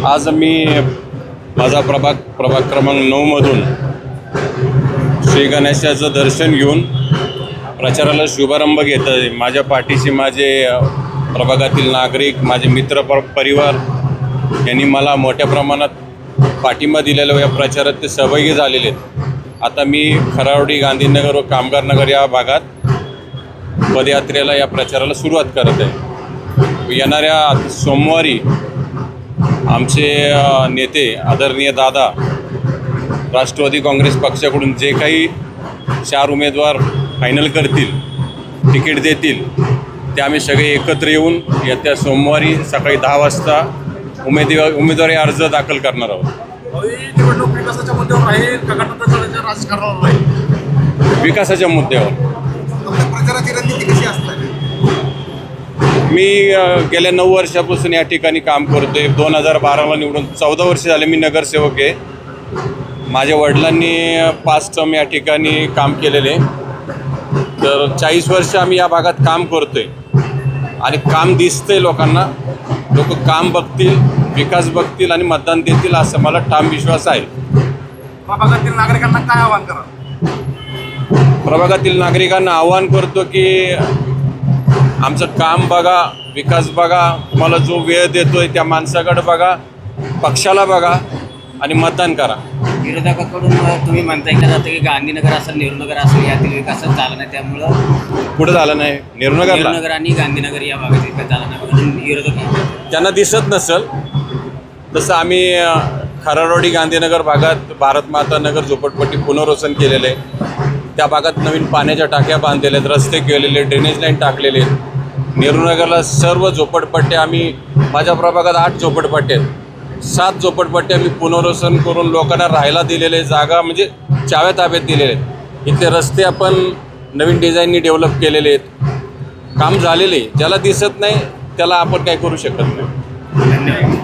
आज मी माझा प्रभाग क्रमांक 9 मधून श्री गणेशाचं दर्शन घेऊन प्रचाराला शुभारंभ घेत आहे। माझ्या पाठीशी माझे प्रभागातील नागरिक, माझे मित्र परिवार यांनी मला मोठ्या प्रमाणात पाठिंबा दिलेला या प्रचारात ते सहभागी झालेले आहेत। आता मी खरावडी, गांधीनगर व कामगार नगर या भागात पदयात्रेला या प्रचाराला सुरुवात करत आहे। येणाऱ्या सोमवारी आमचे नेते आदरणीय दादा राष्ट्रवादी काँग्रेस पक्षाकडून जे काही 4 उमेदवार फायनल करतील, तिकीट देतील, ते आम्ही सगळे एकत्र येऊन येत्या सोमवारी सकाळी 10 वाजता उमेदवारी अर्ज दाखल करणार आहोत। विकासाच्या मुद्द्यावर आहे का गटातटाच्या राजकारणावर आहे? विकासाच्या मुद्द्यावर प्रचाराची रणनीती कशी असते? मी गेल्या 9 वर्षापासून या ठिकाणी काम करतोय। 2012ला निवडून 14 वर्ष झाले मी नगरसेवक आहे। माझ्या वडिलांनी 5 टर्म या ठिकाणी काम केलेले, तर 40 वर्ष आम्ही या भागात काम करतोय आणि काम दिसतंय लोकांना। लोक काम बघतील, विकास बघतील आणि मतदान देतील असं मला ठाम विश्वास आहे। प्रभागातील नागरिकांना काय आवाहन करा? प्रभागातील नागरिकांना आवाहन करतो की आमचं काम बघा, विकास बघा, तुम्हाला जो वेळ देतोय त्या माणसाकडे बघा, पक्षाला बघा आणि मतदान करा। विरोधकाकडून तुम्ही म्हणताय का जातं की गांधीनगर असेल, नेहरूनगर असेल यातील विकासच झाला नाही, त्यामुळं पुढे झालं नाही। नेहरूनगर आणि गांधीनगर या भागात विकास झाला नाही म्हणून विरोधक त्यांना दिसत नसेल तसं आम्ही खराडवाडी गांधीनगर भागात भारत माता नगर झोपडपट्टी पुनर्वसन केलेलं आहे। त्या भागात नवीन पाण्याच्या टाक्या बांधलेल्या आहेत, रस्ते केलेले, ड्रेनेज लाईन टाकलेले आहेत। नेहरूनगरला सर्व झोपडपट्ट्या आम्ही, माझ्या प्रभागात 8 झोपडपट्ट्या आहेत, 7 झोपडपट्ट्या आम्ही पुनर्वसन करून लोकांना राहायला दिलेले, जागा म्हणजे चाव्या ताब्यात दिलेले आहेत। इथले रस्ते आपण नवीन डिझाईननी डेव्हलप केलेले आहेत, काम झालेले। ज्याला दिसत नाही त्याला आपण काय करू शकत नाही। धन्यवाद।